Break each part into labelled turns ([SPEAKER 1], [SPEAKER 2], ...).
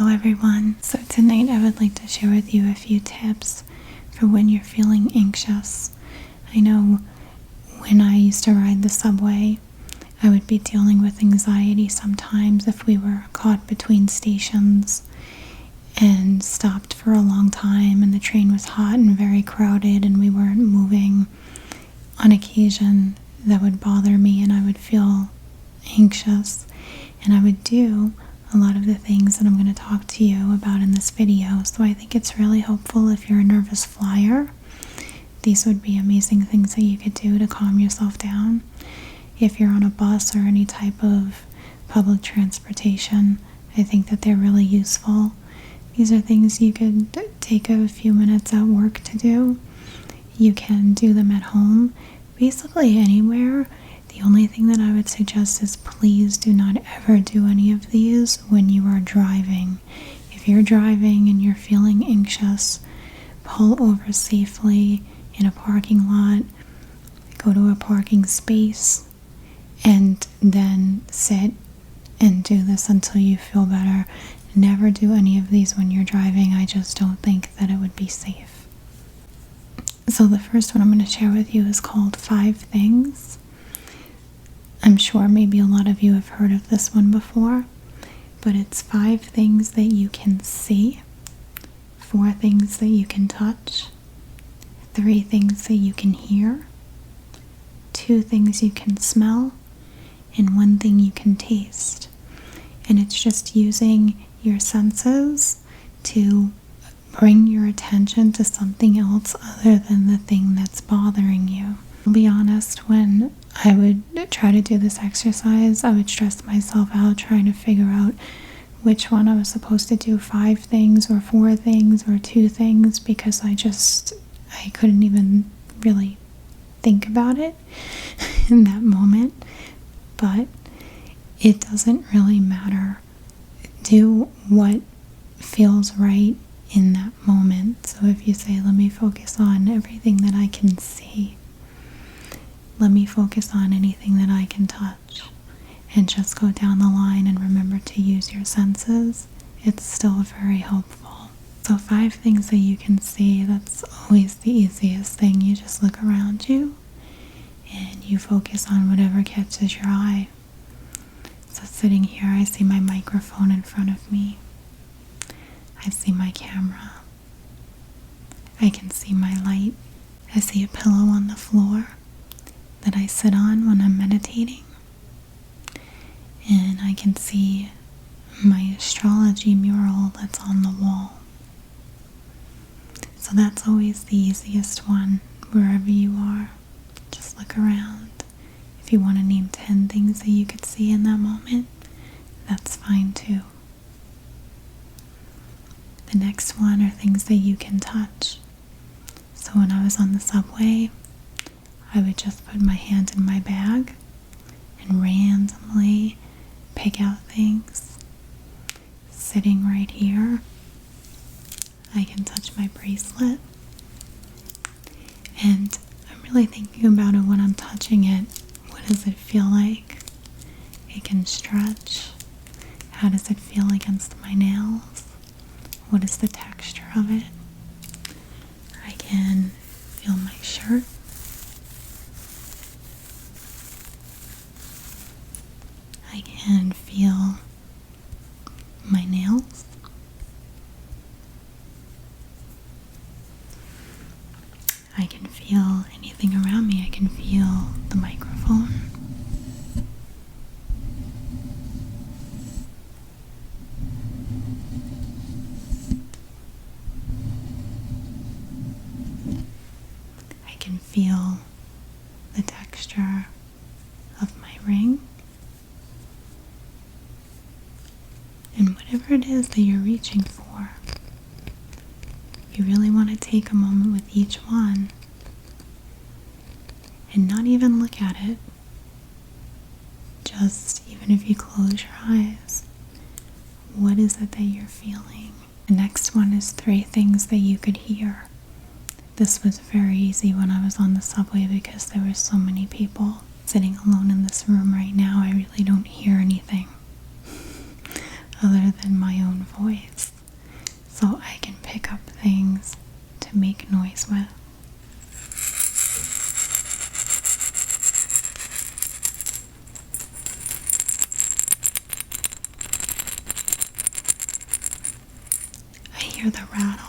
[SPEAKER 1] Hello everyone. So tonight I would like to share with you a few tips for when you're feeling anxious. I know when I used to ride the subway, I would be dealing with anxiety sometimes if we were caught between stations and stopped for a long time and the train was hot and very crowded and we weren't moving. On occasion, that would bother me and I would feel anxious, and I would do a lot of the things that I'm going to talk to you about in this video. So I think it's really helpful if you're a nervous flyer. These would be amazing things that you could do to calm yourself down. If you're on a bus or any type of public transportation, I think that they're really useful. These are things you could take a few minutes at work to do. You can do them at home, basically anywhere. The only thing that I would suggest is please do not ever do any of these when you are driving. If you're driving and you're feeling anxious, pull over safely in a parking lot, go to a parking space, and then sit and do this until you feel better. Never do any of these when you're driving. I just don't think that it would be safe. So the first one I'm going to share with you is called 5 Things. I'm sure maybe a lot of you have heard of this one before, but it's 5 things that you can see, 4 things that you can touch, 3 things that you can hear, 2 things you can smell, and 1 thing you can taste. And it's just using your senses to bring your attention to something else other than the thing that's bothering you. I'll be honest, when I would try to do this exercise, I would stress myself out trying to figure out which one I was supposed to do, 5 things or 4 things or 2 things, because I couldn't even really think about it in that moment. But it doesn't really matter. Do what feels right in that moment. So if you say, let me focus on everything that I can see, let me focus on anything that I can touch, and just go down the line and remember to use your senses, it's still very helpful. So 5 things that you can see, that's always the easiest thing. You just look around you and you focus on whatever catches your eye. So sitting here, I see my microphone in front of me. I see my camera. I can see my light. I see a pillow on the floor that I sit on when I'm meditating. And I can see my astrology mural that's on the wall. So that's always the easiest one, wherever you are. Just look around. If you want to name 10 things that you could see in that moment, that's fine too. The next one are things that you can touch. So when I was on the subway, I would just put my hand in my bag and randomly pick out things. Sitting right here, I can touch my bracelet. And I'm really thinking about it when I'm touching it. What does it feel like? It can stretch. How does it feel against my nails? What is the texture of it? I can feel my shirt. I can feel my nails. I can feel anything around me. I can feel the microphone. I can feel the texture of my ring. And whatever it is that you're reaching for, you really want to take a moment with each one and not even look at it. Just, even if you close your eyes, what is it that you're feeling? The next one is 3 things that you could hear. This was very easy when I was on the subway because there were so many people. Sitting alone in this room right now, I really don't hear anything other than my own voice, so I can pick up things to make noise with. I hear the rattle.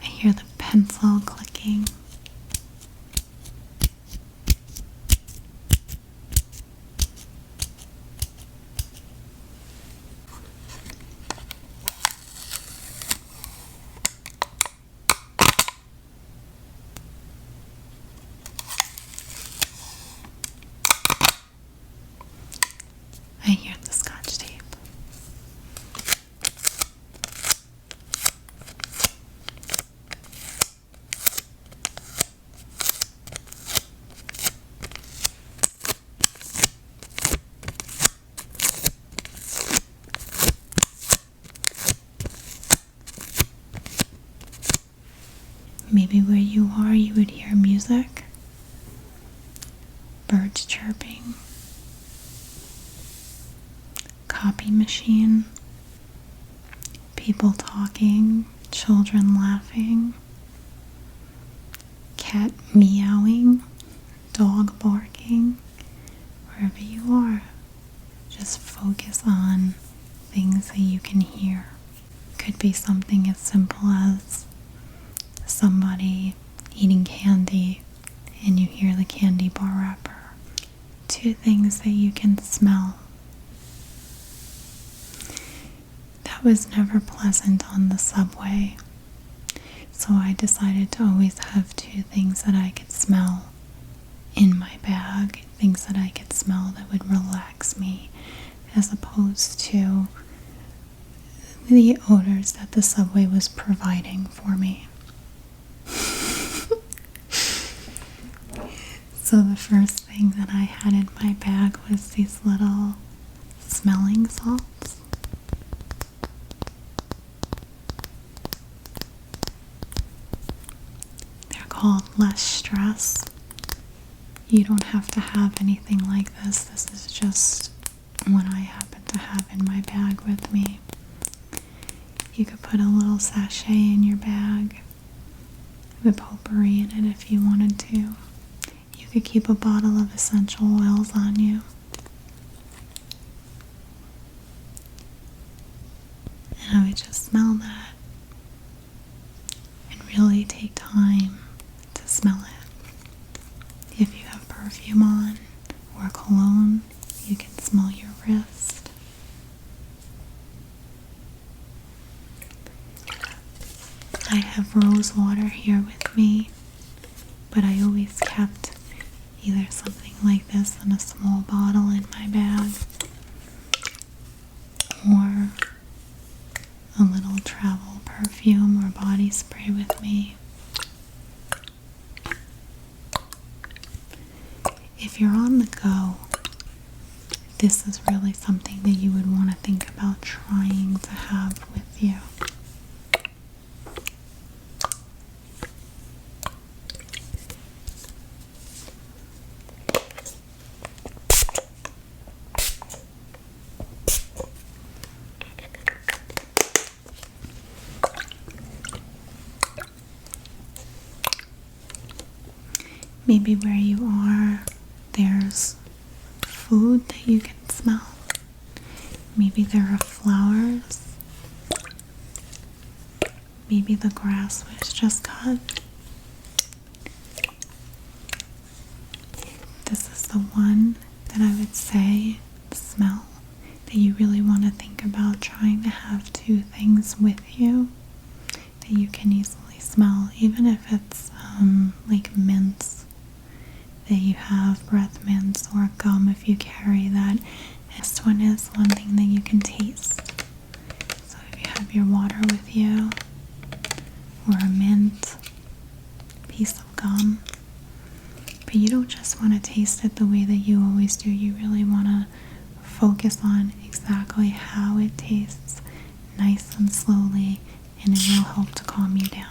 [SPEAKER 1] I hear the pencil clicking. I hear the scotch tape. Maybe where you are, you would hear music, birds chirping, copy machine, people talking, children laughing, cat meowing, dog barking. Wherever you are, just focus on things that you can hear. Could be something as simple as somebody eating candy and you hear the candy bar wrapper, to things that you can smell. That was never pleasant on the subway, so I decided to always have 2 things that I could smell in my bag, things that I could smell that would relax me, as opposed to the odors that the subway was providing for me. So the first thing that I had in my bag was these little smelling salts. They're called Less Stress. You don't have to have anything like this. This is just what I happen to have in my bag with me. You could put a little sachet in your bag with potpourri in it if you wanted to. You could keep a bottle of essential oils on you. And I would just smell that and really take time to smell it. If you have perfume on or cologne, you can smell your wrist. I have rose water here with me, but I always kept either something like this in a small bottle in my bag, or a little travel perfume or body spray with me. If you're on the go, this is really something that you would want to think about trying to have with you. Maybe where you are, there's food that you can smell. Maybe there are flowers. Maybe the grass was just cut. This is the one that I would say smell that you really want to think about trying to have 2 things with you that you can easily smell, even if it's like mints that you have, breath mints or gum if you carry that. This one is one thing that you can taste. So if you have your water with you, or a mint, piece of gum, but you don't just want to taste it the way that you always do. You really want to focus on exactly how it tastes, nice and slowly, and it will help to calm you down.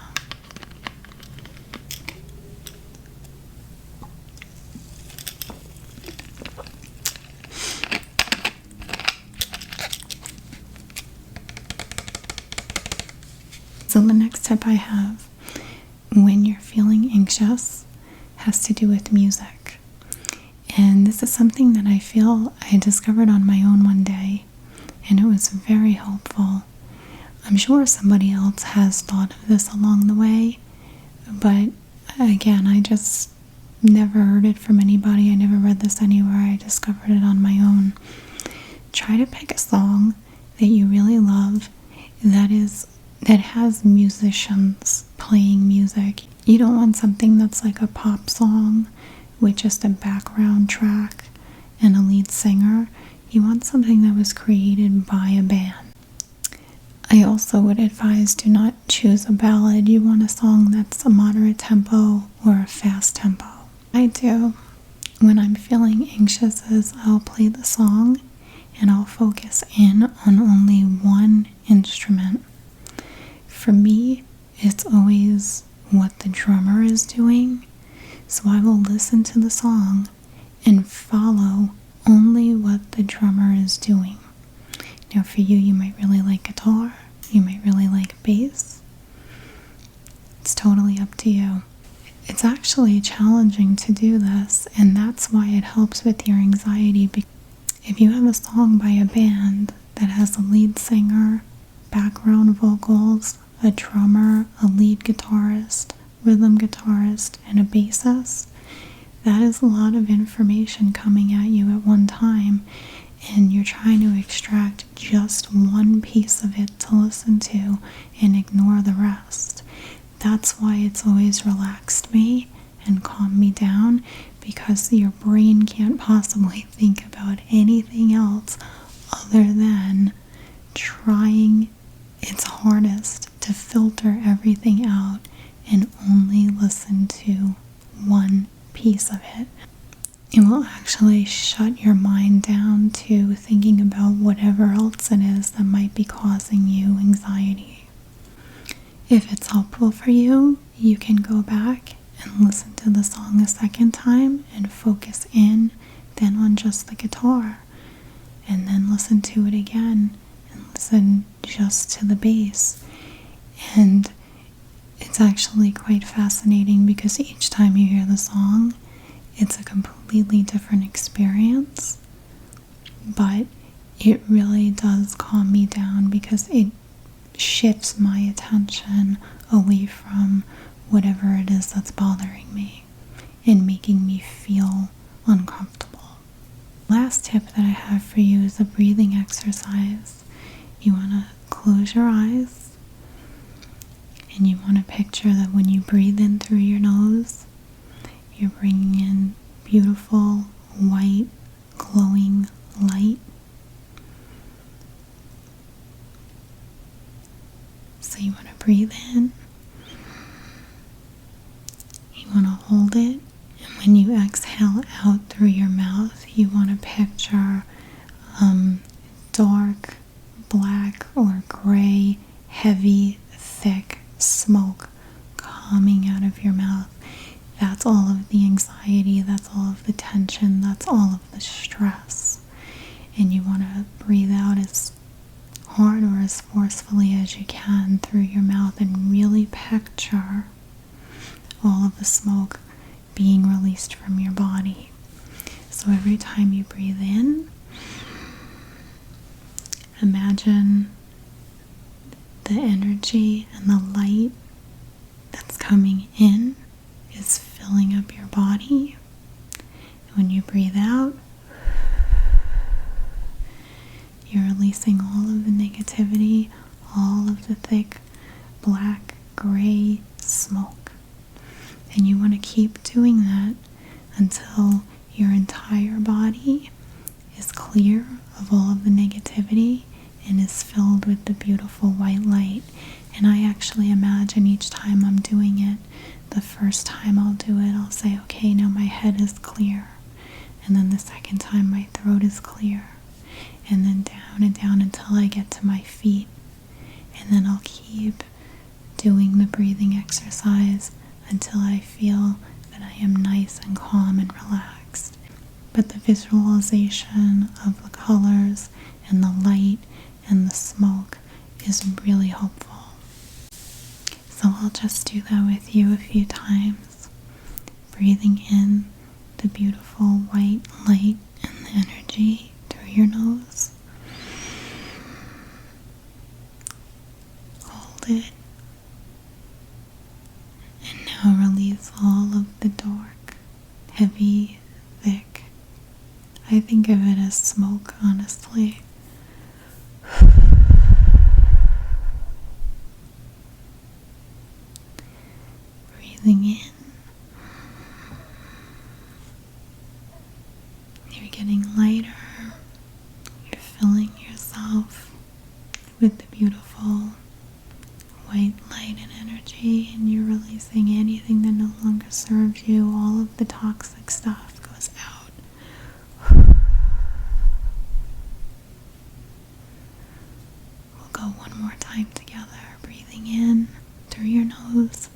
[SPEAKER 1] So the next tip I have when you're feeling anxious has to do with music. And this is something that I feel I discovered on my own one day, and it was very helpful. I'm sure somebody else has thought of this along the way, but again, I just never heard it from anybody. I never read this anywhere. I discovered it on my own. Try to pick a song that you really love that has musicians playing music. You don't want something that's like a pop song with just a background track and a lead singer. You want something that was created by a band. I also would advise do not choose a ballad. You want a song that's a moderate tempo or a fast tempo. I do when I'm feeling anxious is I'll play the song and I'll focus in on only one instrument. For me, it's always what the drummer is doing. So I will listen to the song and follow only what the drummer is doing. Now for you, you might really like guitar, you might really like bass. It's totally up to you. It's actually challenging to do this, and that's why it helps with your anxiety. If you have a song by a band that has a lead singer, background vocals, a drummer, a lead guitarist, rhythm guitarist, and a bassist, that is a lot of information coming at you at one time, and you're trying to extract just one piece of it to listen to and ignore the rest. That's why it's always relaxed me and calmed me down, because your brain can't possibly think about anything else other than trying its hardest to filter everything out and only listen to one piece of it. It will actually shut your mind down to thinking about whatever else it is that might be causing you anxiety. If it's helpful for you, you can go back and listen to the song a second time and focus in then on just the guitar, and then listen to it again and listen just to the bass. And it's actually quite fascinating because each time you hear the song, it's a completely different experience, but it really does calm me down because it shifts my attention away from whatever it is that's bothering me and making me feel uncomfortable. Last tip that I have for you is a breathing exercise. You want to close your eyes and you want to picture that when you breathe in through your nose, you're bringing in beautiful, white, glowing light. So you want to breathe in, you want to hold it, and when you exhale out through your mouth, you want to picture dark, black, or gray, heavy, thick smoke coming out of your mouth. That's all of the anxiety, that's all of the tension, that's all of the stress. And you want to breathe out as hard or as forcefully as you can through your mouth and really picture all of the smoke being released from your body. So every time you breathe in, imagine the energy and the light that's coming in is filling up your body. And when you breathe out, you're releasing all of the negativity, all of the thick, black, gray smoke. And you want to keep doing that until your entire body is clear of all of the negativity and is filled with the beautiful white light. And I actually imagine each time I'm doing it, the first time I'll do it, I'll say, okay, now my head is clear. And then the second time, my throat is clear. and then down and down until I get to my feet. And then I'll keep doing the breathing exercise until I feel that I am nice and calm and relaxed. But the visualization of the colors and the light and the smoke is really helpful. So I'll just do that with you a few times, breathing in the beautiful white light and the energy through your nose. Hold it. And now release all of the dark, heavy, thick. I think of it as smoke, honestly. Breathing in. You're getting lighter. You're filling yourself with the beautiful white light and energy, and you're releasing anything that no longer serves you. All of the toxic stuff goes out. We'll go one more time together. Breathing in through your nose.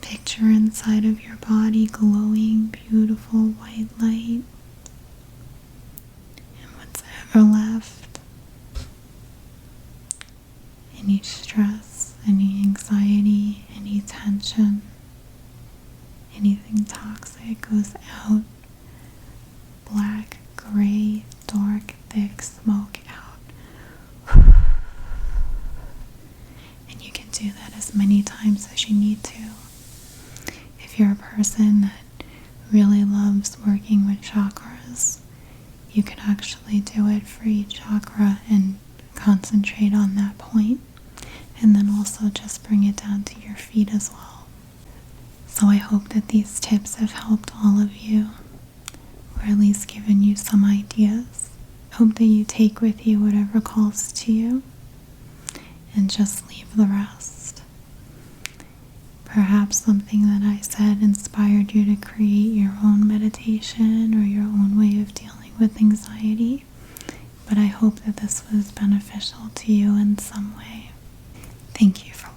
[SPEAKER 1] Picture inside of your body glowing, beautiful white light. And what's ever left, any stress, any anxiety, any tension, anything toxic goes out. Black, gray, dark, thick smoke out. And you can do that as many times as you need to. If you're a person that really loves working with chakras, you can actually do it for each chakra and concentrate on that point, and then also just bring it down to your feet as well. So I hope that these tips have helped all of you, or at least given you some ideas. I hope that you take with you whatever calls to you and just leave the rest. Perhaps something that I said inspired you to create your own meditation or your own way of dealing with anxiety, but I hope that this was beneficial to you in some way. Thank you for